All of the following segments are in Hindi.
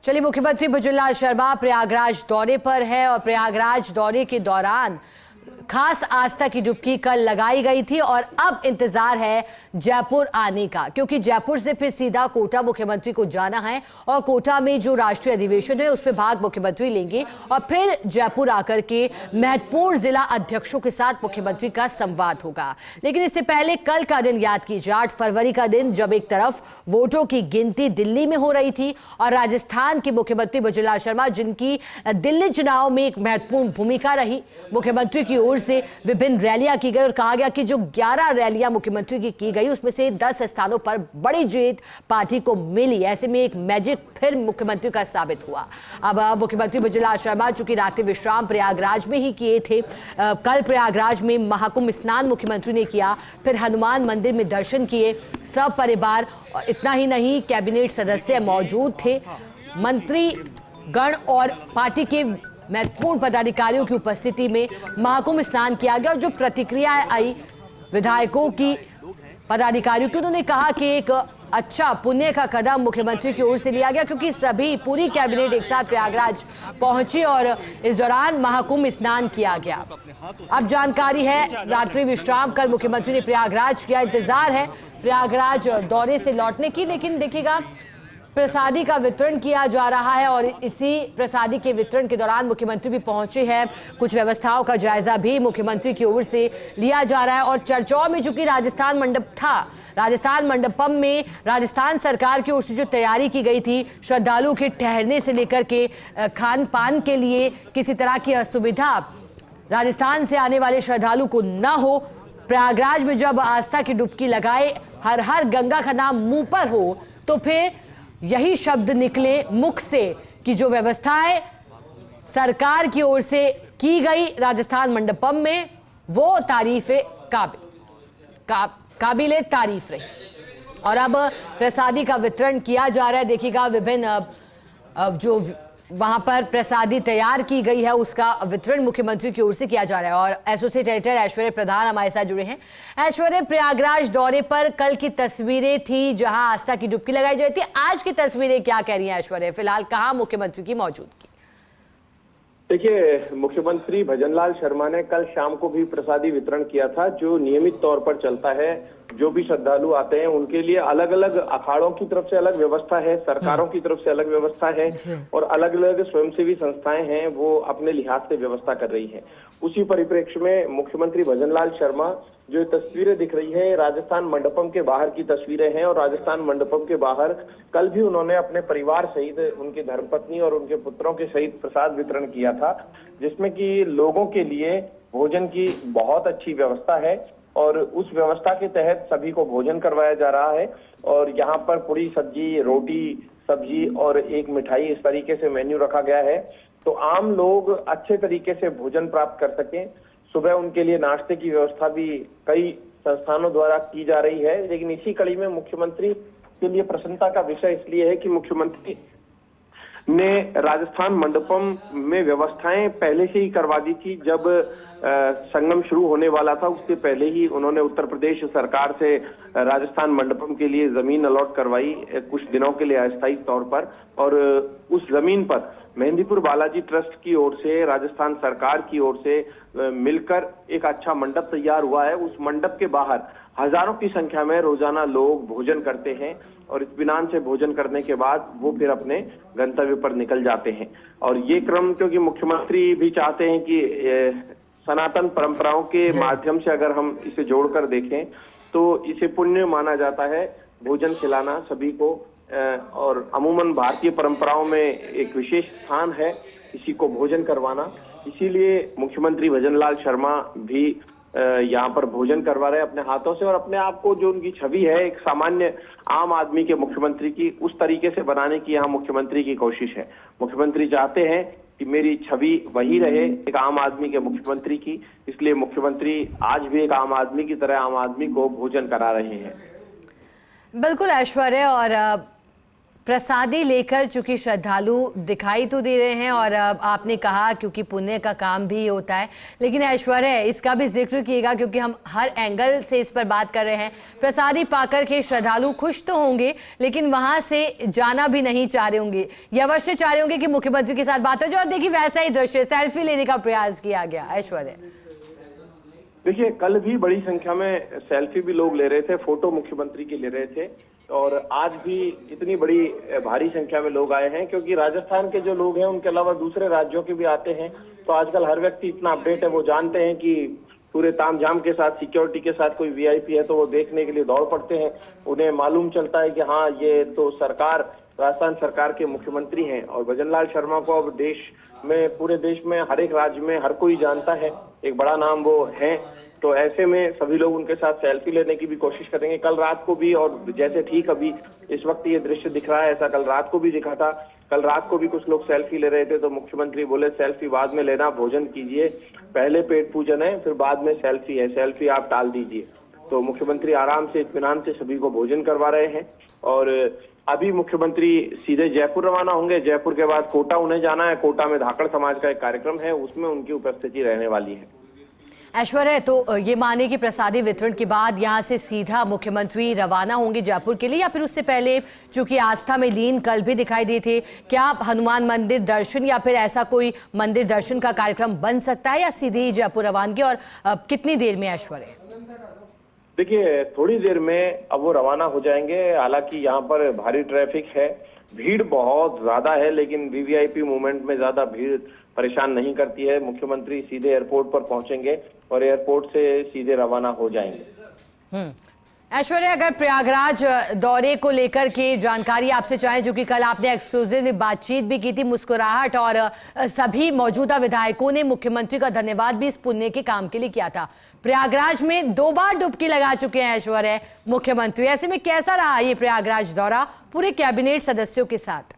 चलिए, मुख्यमंत्री भजनलाल शर्मा प्रयागराज दौरे पर है और प्रयागराज दौरे के दौरान खास आस्था की डुबकी कल लगाई गई थी और अब इंतजार है जयपुर आने का, क्योंकि जयपुर से फिर सीधा कोटा मुख्यमंत्री को जाना है और कोटा में जो राष्ट्रीय अधिवेशन है उसमें भाग मुख्यमंत्री लेंगे और फिर जयपुर आकर के महत्वपूर्ण जिला अध्यक्षों के साथ मुख्यमंत्री का संवाद होगा। लेकिन इससे पहले कल का दिन याद कीजिए, 8 फरवरी का दिन, जब एक तरफ वोटों की गिनती दिल्ली में हो रही थी और राजस्थान के मुख्यमंत्री भजनलाल शर्मा, जिनकी दिल्ली चुनाव में एक महत्वपूर्ण भूमिका रही, मुख्यमंत्री की ओर से विभिन्न रैलियां की गई और कहा गया कि जो 11 रैलियां मुख्यमंत्री की गई उसमें से 10 स्थानों पर बड़ी जीत पार्टी को मिली। ऐसे में एक मैजिक फिर मुख्यमंत्री का साबित हुआ। अब मुख्यमंत्री भजनलाल शर्मा चूंकि रात्रि विश्राम प्रयागराज में ही किए थे, कल प्रयागराज में महाकुंभ स्नान मुख्यमंत्री ने किया, फिर हनुमान मंदिर में दर्शन किए सब परिवार। इतना ही नहीं, कैबिनेट सदस्य मौजूद थे, मंत्री गण और पार्टी के महत्वपूर्ण पदाधिकारियों की उपस्थिति में महाकुंभ स्नान किया गया। और जो प्रतिक्रियाएं आई विधायकों की, पदाधिकारियों की, उन्होंने कहा कि एक अच्छा पुण्य का कदम मुख्यमंत्री की ओर से लिया गया, क्योंकि सभी पूरी कैबिनेट एक साथ प्रयागराज पहुंची और इस दौरान महाकुंभ स्नान किया गया। अब जानकारी है, रात्रि विश्राम कल मुख्यमंत्री ने प्रयागराज किया, इंतजार है प्रयागराज दौरे से लौटने की। लेकिन देखिएगा, प्रसादी का वितरण किया जा रहा है और इसी प्रसादी के वितरण के दौरान मुख्यमंत्री भी पहुंचे हैं। कुछ व्यवस्थाओं का जायजा भी मुख्यमंत्री की ओर से लिया जा रहा है और चर्चाओं में चूंकि राजस्थान मंडप था, राजस्थान मंडपम में राजस्थान सरकार की ओर से जो तैयारी की गई थी, श्रद्धालुओं के ठहरने से लेकर के खान पान के लिए किसी तरह की असुविधा राजस्थान से आने वाले श्रद्धालु को न हो, प्रयागराज में जब आस्था की डुबकी लगाए, हर हर गंगा का नाम मुंह पर हो, तो फिर यही शब्द निकले मुख से कि जो व्यवस्थाएं सरकार की ओर से की गई राजस्थान मंडपम में, वो काबिले तारीफ रही। और अब प्रसादी का वितरण किया जा रहा है। देखिएगा, विभिन्न जो वहां पर प्रसादी तैयार की गई है उसका वितरण मुख्यमंत्री की ओर से किया जा रहा है। और एसोसिएट एडिटर ऐश्वर्य प्रधान हमारे साथ जुड़े हैं। ऐश्वर्य, प्रयागराज दौरे पर कल की तस्वीरें थी जहां आस्था की डुबकी लगाई जाती थी, आज की तस्वीरें क्या कह रही हैं ऐश्वर्य? फिलहाल कहां मुख्यमंत्री की मौजूदगी? देखिए, मुख्यमंत्री भजनलाल शर्मा ने कल शाम को भी प्रसादी वितरण किया था, जो नियमित तौर पर चलता है। जो भी श्रद्धालु आते हैं उनके लिए अलग अलग अखाड़ों की तरफ से अलग व्यवस्था है, सरकारों की तरफ से अलग व्यवस्था है और अलग अलग स्वयंसेवी संस्थाएं हैं, वो अपने लिहाज से व्यवस्था कर रही हैं। उसी परिप्रेक्ष्य में मुख्यमंत्री भजनलाल शर्मा, जो तस्वीरें दिख रही है, राजस्थान मंडपम के बाहर की तस्वीरें हैं और राजस्थान मंडपम के बाहर कल भी उन्होंने अपने परिवार सहित, उनकी धर्मपत्नी और उनके पुत्रों के सहित प्रसाद वितरण किया था, जिसमें कि लोगों के लिए भोजन की बहुत अच्छी व्यवस्था है और उस व्यवस्था के तहत सभी को भोजन करवाया जा रहा है। और यहाँ पर पूरी सब्जी, रोटी, सब्जी और एक मिठाई, इस तरीके से मेन्यू रखा गया है तो आम लोग अच्छे तरीके से भोजन प्राप्त कर सकें। सुबह उनके लिए नाश्ते की व्यवस्था भी कई संस्थानों द्वारा की जा रही है। लेकिन इसी कड़ी में मुख्यमंत्री के लिए प्रसन्नता का विषय इसलिए है कि मुख्यमंत्री ने राजस्थान मंडपम में व्यवस्थाएं पहले से ही करवा दी थी। जब संगम शुरू होने वाला था उससे पहले ही उन्होंने उत्तर प्रदेश सरकार से राजस्थान मंडपम के लिए जमीन अलॉट करवाई कुछ दिनों के लिए अस्थायी तौर पर, और उस जमीन पर मेहंदीपुर बालाजी ट्रस्ट की ओर से, राजस्थान सरकार की ओर से मिलकर एक अच्छा मंडप तैयार हुआ है। उस मंडप के बाहर हजारों की संख्या में रोजाना लोग भोजन करते हैं और इत्मीनान से भोजन करने के बाद वो फिर अपने गंतव्य पर निकल जाते हैं। और ये क्रम, क्योंकि मुख्यमंत्री भी चाहते हैं कि सनातन परंपराओं के माध्यम से अगर हम इसे जोड़कर देखें तो इसे पुण्य माना जाता है, भोजन खिलाना सभी को, और अमूमन भारतीय परंपराओं में एक विशेष स्थान है किसी को भोजन करवाना। इसीलिए मुख्यमंत्री भजनलाल शर्मा भी यहाँ पर भोजन करवा रहे हैं अपने हाथों से और अपने आप को, जो उनकी छवि है एक सामान्य आम आदमी के मुख्यमंत्री की, उस तरीके से बनाने की यहाँ मुख्यमंत्री की कोशिश है। मुख्यमंत्री चाहते हैं कि मेरी छवि वही रहे एक आम आदमी के मुख्यमंत्री की, इसलिए मुख्यमंत्री आज भी एक आम आदमी की तरह आम आदमी को भोजन करा रहे हैं। बिल्कुल ऐश्वर्य, और प्रसादी लेकर चूंकि श्रद्धालु दिखाई तो दे रहे हैं और आपने कहा क्योंकि पुण्य का काम भी होता है, लेकिन ऐश्वर्य इसका भी जिक्र किएगा क्योंकि हम हर एंगल से इस पर बात कर रहे हैं। प्रसादी पाकर के श्रद्धालु खुश तो होंगे लेकिन वहां से जाना भी नहीं चाह रहे होंगे, ये अवश्य चाह रहे होंगे कि मुख्यमंत्री के साथ बात हो जाए। और देखिए वैसा ही दृश्य, सेल्फी लेने का प्रयास किया गया। ऐश्वर्य देखिए, कल भी बड़ी संख्या में सेल्फी भी लोग ले रहे थे, फोटो मुख्यमंत्री के ले रहे थे, और आज भी इतनी बड़ी भारी संख्या में लोग आए हैं क्योंकि राजस्थान के जो लोग हैं उनके अलावा दूसरे राज्यों के भी आते हैं। तो आजकल हर व्यक्ति इतना अपडेट है, वो जानते हैं कि पूरे तामझाम के साथ, सिक्योरिटी के साथ कोई वीआईपी है तो वो देखने के लिए दौड़ पड़ते हैं। उन्हें मालूम चलता है कि हाँ, ये तो सरकार, राजस्थान सरकार के मुख्यमंत्री हैं। और भजनलाल शर्मा को अब देश में, पूरे देश में, हर एक राज्य में हर कोई जानता है, एक बड़ा नाम वो है। तो ऐसे में सभी लोग उनके साथ सेल्फी लेने की भी कोशिश करेंगे। कल रात को भी, और जैसे ठीक अभी इस वक्त ये दृश्य दिख रहा है, ऐसा कल रात को भी दिखा था। कल रात को भी कुछ लोग सेल्फी ले रहे थे तो मुख्यमंत्री बोले सेल्फी बाद में लेना, भोजन कीजिए, पहले पेट पूजन है फिर बाद में सेल्फी है, सेल्फी आप टाल दीजिए। तो मुख्यमंत्री आराम से, इत्मीनान से सभी को भोजन करवा रहे हैं। और अभी मुख्यमंत्री सीधे जयपुर रवाना होंगे। जयपुर के बाद कोटा उन्हें जाना है। कोटा में धाकड़ समाज का एक कार्यक्रम है, उसमें उनकी उपस्थिति रहने वाली है। ऐश्वर्य, तो ये माने कि प्रसादी वितरण के बाद यहां से सीधा मुख्यमंत्री रवाना होंगे जयपुर के लिए, या फिर उससे पहले, चूंकि आस्था में लीन कल भी दिखाई दिए थे, क्या हनुमान मंदिर दर्शन या फिर ऐसा कोई मंदिर दर्शन का कार्यक्रम बन सकता है, या सीधे ही जयपुर रवानगी? और कितनी देर में ऐश्वर्य? देखिए, थोड़ी देर में अब वो रवाना हो जाएंगे। हालांकि यहाँ पर भारी ट्रैफिक है, भीड़ बहुत ज्यादा है, लेकिन वीवीआईपी मूवमेंट में ज्यादा भीड़ परेशान नहीं करती है। मुख्यमंत्री सीधे एयरपोर्ट पर पहुंचेंगे और एयरपोर्ट से सीधे रवाना हो जाएंगे। ऐश्वर्य, अगर प्रयागराज दौरे को लेकर के जानकारी आपसे चाहें, जो कि कल आपने एक्सक्लूसिव बातचीत भी की थी, मुस्कुराहट, और सभी मौजूदा विधायकों ने मुख्यमंत्री का धन्यवाद भी इस पुण्य के काम के लिए किया था। प्रयागराज में 2 बार डुबकी लगा चुके हैं ऐश्वर्य मुख्यमंत्री, ऐसे में कैसा रहा ये प्रयागराज दौरा पूरे कैबिनेट सदस्यों के साथ?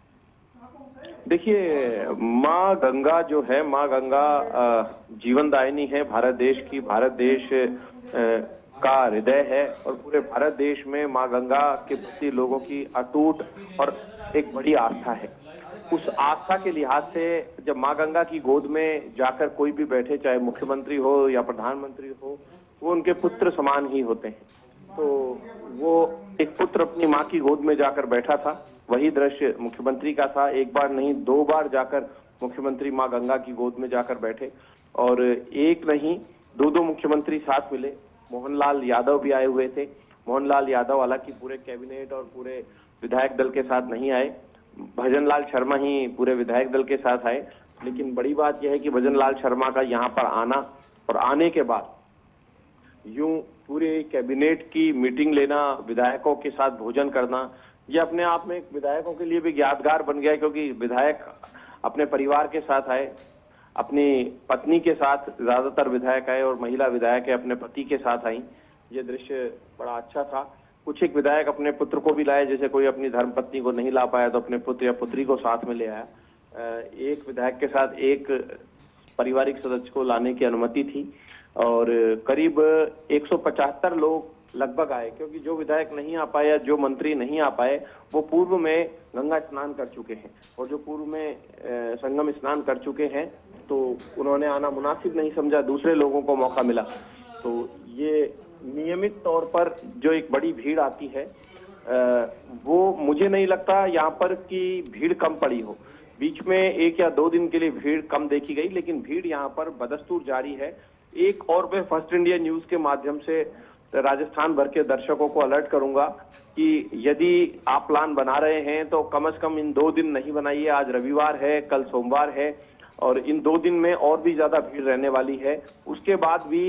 देखिए, माँ गंगा जो है, माँ गंगा जीवनदायिनी है भारत देश की। भारत देश का हृदय है और पूरे भारत देश में माँ गंगा के प्रति लोगों की अटूट और एक बड़ी आस्था है। उस आस्था के लिहाज से जब माँ गंगा की गोद में जाकर कोई भी बैठे, चाहे मुख्यमंत्री हो या प्रधानमंत्री हो, वो उनके पुत्र समान ही होते हैं। तो वो एक पुत्र अपनी माँ की गोद में जाकर बैठा था, वही दृश्य मुख्यमंत्री का था। एक बार नहीं, 2 बार जाकर मुख्यमंत्री माँ गंगा की गोद में जाकर बैठे, और एक नहीं 2 मुख्यमंत्री साथ मिले। मोहनलाल यादव भी आए हुए थे। मोहनलाल यादव हालांकि पूरे कैबिनेट और पूरे विधायक दल के साथ नहीं आए, भजनलाल शर्मा ही पूरे विधायक दल के साथ आए। लेकिन बड़ी बात यह है कि भजनलाल शर्मा का यहाँ पर आना और आने के बाद यूं पूरे कैबिनेट की मीटिंग लेना, विधायकों के साथ भोजन करना, ये अपने आप में विधायकों के लिए भी यादगार बन गया, क्योंकि विधायक अपने परिवार के साथ आए, अपनी पत्नी के साथ ज्यादातर विधायक आए, और महिला विधायक अपने पति के साथ आई। ये दृश्य बड़ा अच्छा था। कुछ एक विधायक अपने पुत्र को भी लाए, जैसे कोई अपनी धर्मपत्नी को नहीं ला पाया तो अपने पुत्र या पुत्री को साथ में ले आया। एक विधायक के साथ एक पारिवारिक सदस्य को लाने की अनुमति थी, और करीब 175 लोग लगभग आए, क्योंकि जो विधायक नहीं आ पाए, जो मंत्री नहीं आ पाए, वो पूर्व में गंगा स्नान कर चुके हैं, और जो पूर्व में संगम स्नान कर चुके हैं, तो उन्होंने आना मुनासिब नहीं समझा, दूसरे लोगों को मौका मिला। तो ये नियमित तौर पर जो एक बड़ी भीड़ आती है, वो मुझे नहीं लगता यहाँ पर कि भीड़ कम पड़ी हो। बीच में 1 या 2 दिन के लिए भीड़ कम देखी गई, लेकिन भीड़ यहाँ पर बदस्तूर जारी है। एक और मैं फर्स्ट इंडिया न्यूज के माध्यम से राजस्थान भर के दर्शकों को अलर्ट करूंगा कि यदि आप प्लान बना रहे हैं तो कम से कम इन 2 दिन नहीं बनाइए। आज रविवार है, कल सोमवार है, और इन 2 दिन में और भी ज्यादा भीड़ रहने वाली है। उसके बाद भी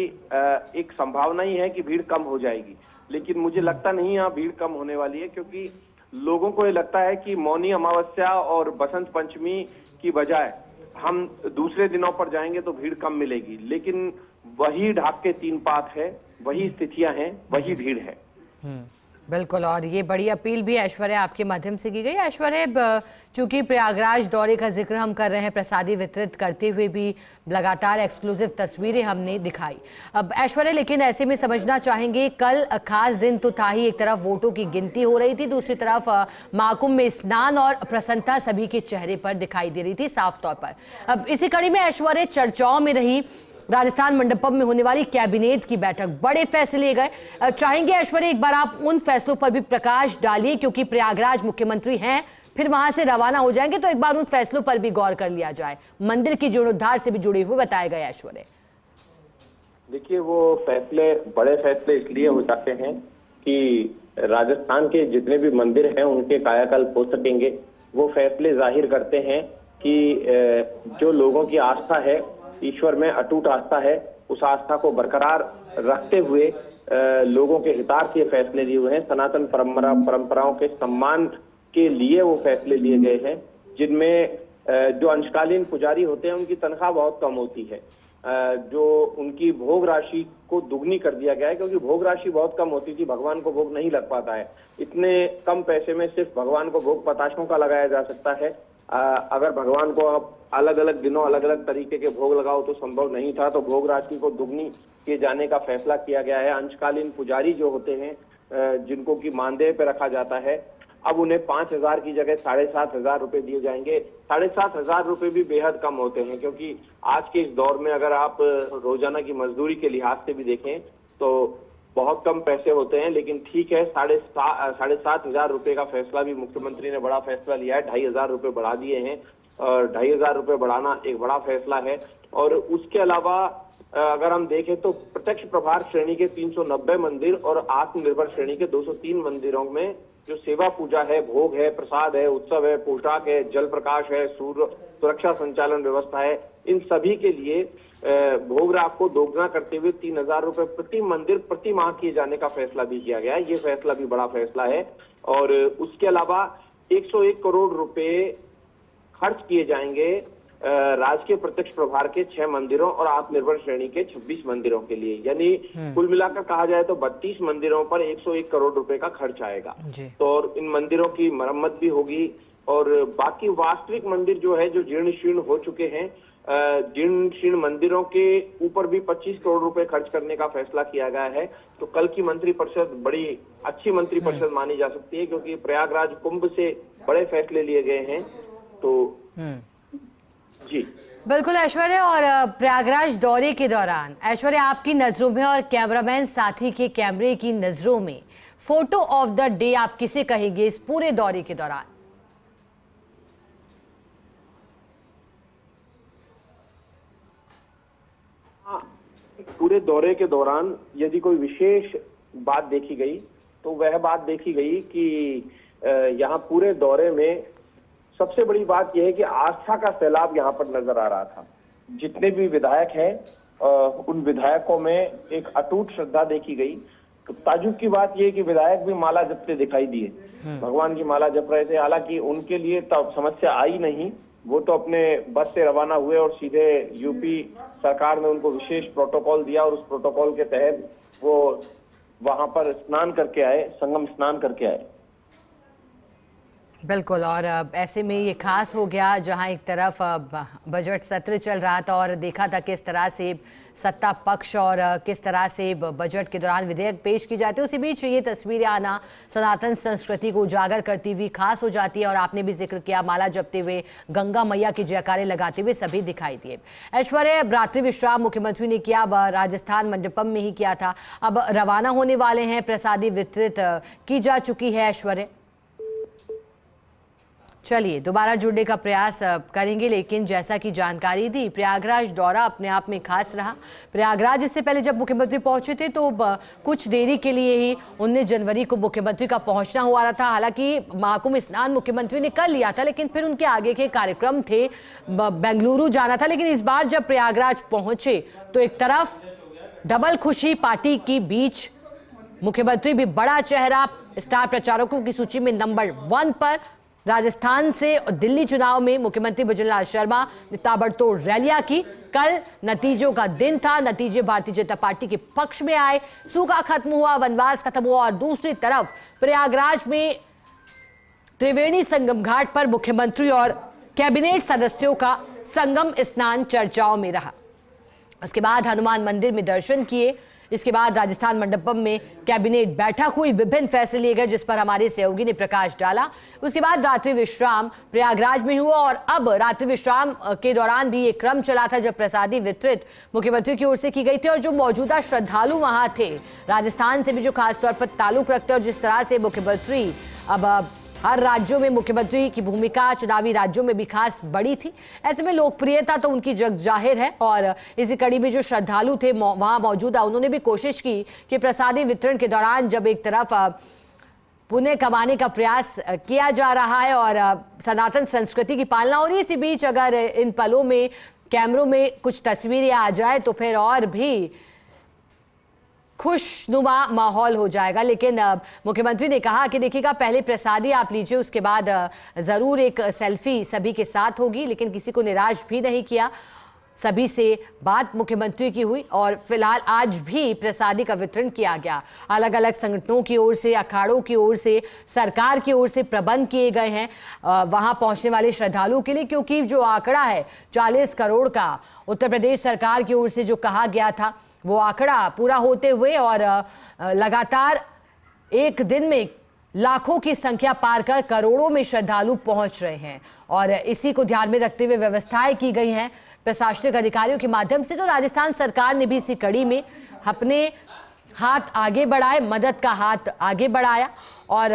एक संभावना ही है कि भीड़ कम हो जाएगी, लेकिन मुझे लगता नहीं यहाँ भीड़ कम होने वाली है, क्योंकि लोगों को ये लगता है कि मौनी अमावस्या और बसंत पंचमी की बजाय हम दूसरे दिनों पर जाएंगे तो भीड़ कम मिलेगी, लेकिन वही ढाक के 3 पात है, वही स्थितियां हैं, वही भीड़ है। बिल्कुल, और ये बड़ी अपील भी ऐश्वर्या आपके माध्यम से की गई। ऐश्वर्या, चूंकि प्रयागराज दौरे का जिक्र हम कर रहे हैं, प्रसादी वितरित करते हुए भी लगातार एक्सक्लूसिव तस्वीरें हमने दिखाई। अब ऐश्वर्या, लेकिन ऐसे में समझना चाहेंगे, कल खास दिन तो था ही, एक तरफ वोटों की गिनती हो रही थी, दूसरी तरफ महाकुंभ में स्नान और प्रसन्नता सभी के चेहरे पर दिखाई दे रही थी साफ तौर पर। अब इसी कड़ी में ऐश्वर्या चर्चाओं में रही राजस्थान मंडपम में होने वाली कैबिनेट की बैठक, बड़े फैसले लिए गए। चाहेंगे ऐश्वर्या एक बार आप उन फैसलों पर भी प्रकाश डालिए, क्योंकि प्रयागराज मुख्यमंत्री हैं, फिर वहां से रवाना हो जाएंगे, तो एक बार उन फैसलों पर भी गौर कर लिया जाए, मंदिर की जीर्णोद्धार से भी जुड़े हुए बताए गए। ऐश्वर्या, देखिए, वो फैसले बड़े फैसले इसलिए हो जाते हैं कि राजस्थान के जितने भी मंदिर हैं उनके कायाकल्प हो सकेंगे। वो फैसले जाहिर करते हैं कि जो लोगों की आस्था है, ईश्वर में अटूट आस्था है, उस आस्था को बरकरार रखते हुए लोगों के हितार्थ ये फैसले लिए हुए हैं। सनातन परंपराओं के सम्मान के लिए वो फैसले लिए गए हैं, जिनमें जो अंशकालीन पुजारी होते हैं उनकी तनख्वाह बहुत कम होती है, जो उनकी भोग राशि को दुगनी कर दिया गया है, क्योंकि भोग राशि बहुत कम होती थी, भगवान को भोग नहीं लग पाता है। इतने कम पैसे में सिर्फ भगवान को भोग पताशों का लगाया जा सकता है। अगर भगवान को आप अलग अलग दिनों अलग अलग तरीके के भोग लगाओ तो संभव नहीं था, तो भोग राशि को दुगनी किए जाने का फैसला किया गया है। अंशकालीन पुजारी जो होते हैं, जिनको की मानदेय पे रखा जाता है, अब उन्हें 5,000 की जगह 7,500 रुपए दिए जाएंगे। 7,500 रुपए भी बेहद कम होते हैं, क्योंकि आज के इस दौर में अगर आप रोजाना की मजदूरी के लिहाज से भी देखें तो बहुत कम पैसे होते हैं। लेकिन ठीक है, 7,500 रुपए का फैसला भी मुख्यमंत्री ने बड़ा फैसला लिया है। 2,500 रुपए बढ़ा दिए हैं, और 2,500 रुपए बढ़ाना एक बड़ा फैसला है। और उसके अलावा अगर हम देखें तो प्रत्यक्ष प्रभार श्रेणी के 390 मंदिर और आत्मनिर्भर श्रेणी के 203 मंदिरों में जो सेवा पूजा है, भोग है, प्रसाद है, उत्सव है, पोशाक है, जल प्रकाश है, सुरक्षा संचालन व्यवस्था है, इन सभी के लिए भोग राग को दोगुना करते हुए 3,000 रुपए प्रति मंदिर प्रति माह किए जाने का फैसला भी किया गया है। ये फैसला भी बड़ा फैसला है। और उसके अलावा 101 करोड़ रुपए खर्च किए जाएंगे राज्य के प्रत्यक्ष प्रभार के 6 मंदिरों और आत्मनिर्भर श्रेणी के 26 मंदिरों के लिए, यानी कुल मिलाकर कहा जाए तो 32 मंदिरों पर 101 करोड़ रुपए का खर्च आएगा। तो और इन मंदिरों की मरम्मत भी होगी, और बाकी वास्तविक मंदिर जो है, जो जीर्ण शीर्ण हो चुके हैं, जीर्ण शीर्ण मंदिरों के ऊपर भी 25 करोड़ रुपए खर्च करने का फैसला किया गया है। तो कल की मंत्रिपरिषद बड़ी अच्छी मंत्रिपरिषद मानी जा सकती है, क्योंकि प्रयागराज कुंभ से बड़े फैसले लिए गए हैं। तो जी बिल्कुल ऐश्वर्या, और प्रयागराज दौरे के दौरान ऐश्वर्या आपकी नजरों में और कैमरामैन साथी के कैमरे की नजरों में फोटो ऑफ द डे आप किसे कहेंगे इस पूरे दौरे के दौरान? पूरे दौरे के दौरान यदि कोई विशेष बात देखी गई तो वह बात देखी गई कि यहाँ पूरे दौरे में सबसे बड़ी बात यह है कि आस्था का सैलाब यहाँ पर नजर आ रहा था। जितने भी विधायक हैं उन विधायकों में एक अटूट श्रद्धा देखी गई। तो ताजुब की बात यह है कि विधायक भी माला जपते दिखाई दिए, भगवान की माला जप रहे थे। हालांकि उनके लिए तो समस्या आई नहीं, वो तो अपने बस से रवाना हुए और सीधे यूपी सरकार ने उनको विशेष प्रोटोकॉल दिया, और उस प्रोटोकॉल के तहत वो वहां पर स्नान करके आए, संगम स्नान करके आए। बिल्कुल, और ऐसे में ये खास हो गया जहां एक तरफ बजट सत्र चल रहा था और देखा था किस तरह से सत्ता पक्ष और किस तरह से बजट के दौरान विधेयक पेश की जाती है, उसी बीच ये तस्वीरें आना सनातन संस्कृति को उजागर करती हुई खास हो जाती है। और आपने भी जिक्र किया, माला जपते हुए, गंगा मैया की जयकारे लगाते हुए सभी दिखाई दिए। ऐश्वर्या, रात्रि विश्राम मुख्यमंत्री ने किया, अब राजस्थान मंडपम में ही किया था, अब रवाना होने वाले हैं, प्रसादी वितरित की जा चुकी है। ऐश्वर्या, चलिए दोबारा जुड़ने का प्रयास करेंगे, लेकिन जैसा कि जानकारी दी, प्रयागराज दौरा अपने आप में खास रहा। प्रयागराज इससे पहले जब मुख्यमंत्री पहुंचे थे तो कुछ देरी के लिए ही 19 जनवरी को मुख्यमंत्री का पहुंचना हुआ था। हालांकि महाकुंभ स्नान मुख्यमंत्री ने कर लिया था, लेकिन फिर उनके आगे के कार्यक्रम थे, बेंगलुरु जाना था। लेकिन इस बार जब प्रयागराज पहुंचे तो एक तरफ डबल खुशी पार्टी के बीच, मुख्यमंत्री भी बड़ा चेहरा, स्टार प्रचारकों की सूची में नंबर 1 पर, राजस्थान से दिल्ली चुनाव में मुख्यमंत्री भजनलाल शर्मा ने ताबड़तोड़ रैलियां की। कल नतीजों का दिन था, नतीजे भारतीय जनता पार्टी के पक्ष में आए, सूखा खत्म हुआ, वनवास खत्म हुआ और दूसरी तरफ प्रयागराज में त्रिवेणी संगम घाट पर मुख्यमंत्री और कैबिनेट सदस्यों का संगम स्नान चर्चाओं में रहा। उसके बाद हनुमान मंदिर में दर्शन किए। इसके बाद राजस्थान मंडपम में कैबिनेट बैठक हुई, विभिन्न फैसले लिए गए जिस पर हमारे सहयोगी ने प्रकाश डाला। उसके बाद रात्रि विश्राम प्रयागराज में हुआ और अब रात्रि विश्राम के दौरान भी एक क्रम चला था जब प्रसादी वितरित मुख्यमंत्री की ओर से की गई थी और जो मौजूदा श्रद्धालु वहां थे राजस्थान से भी जो खासतौर पर ताल्लुक रखते और जिस तरह से मुख्यमंत्री अब हर राज्यों में मुख्यमंत्री की भूमिका चुनावी राज्यों में भी खास बड़ी थी, ऐसे में लोकप्रियता तो उनकी जग जाहिर है। और इसी कड़ी में जो श्रद्धालु थे वहां मौजूदा, उन्होंने भी कोशिश की कि प्रसादी वितरण के दौरान जब एक तरफ पुण्य कमाने का प्रयास किया जा रहा है और सनातन संस्कृति की पालना हो रही है, इसी बीच अगर इन पलों में कैमरों में कुछ तस्वीरें आ जाए तो फिर और भी खुशनुमा माहौल हो जाएगा। लेकिन मुख्यमंत्री ने कहा कि देखिएगा, पहले प्रसादी आप लीजिए, उसके बाद जरूर एक सेल्फी सभी के साथ होगी, लेकिन किसी को निराश भी नहीं किया। सभी से बात मुख्यमंत्री की हुई और फिलहाल आज भी प्रसादी का वितरण किया गया। अलग अलग संगठनों की ओर से, अखाड़ों की ओर से, सरकार की ओर से प्रबंध किए गए हैं वहां पहुंचने वाले श्रद्धालुओं के लिए, क्योंकि जो आंकड़ा है 40 करोड़ का उत्तर प्रदेश सरकार की ओर से जो कहा गया था वो आंकड़ा पूरा होते हुए और लगातार एक दिन में लाखों की संख्या पार कर करोड़ों में श्रद्धालु पहुंच रहे हैं और इसी को ध्यान में रखते हुए व्यवस्थाएं की गई हैं प्रशासनिक अधिकारियों के माध्यम से। तो राजस्थान सरकार ने भी इसी कड़ी में अपने हाथ आगे बढ़ाए, मदद का हाथ आगे बढ़ाया और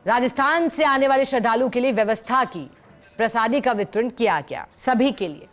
राजस्थान से आने वाले श्रद्धालु के लिए व्यवस्था की, प्रसादी का वितरण किया गया सभी के लिए।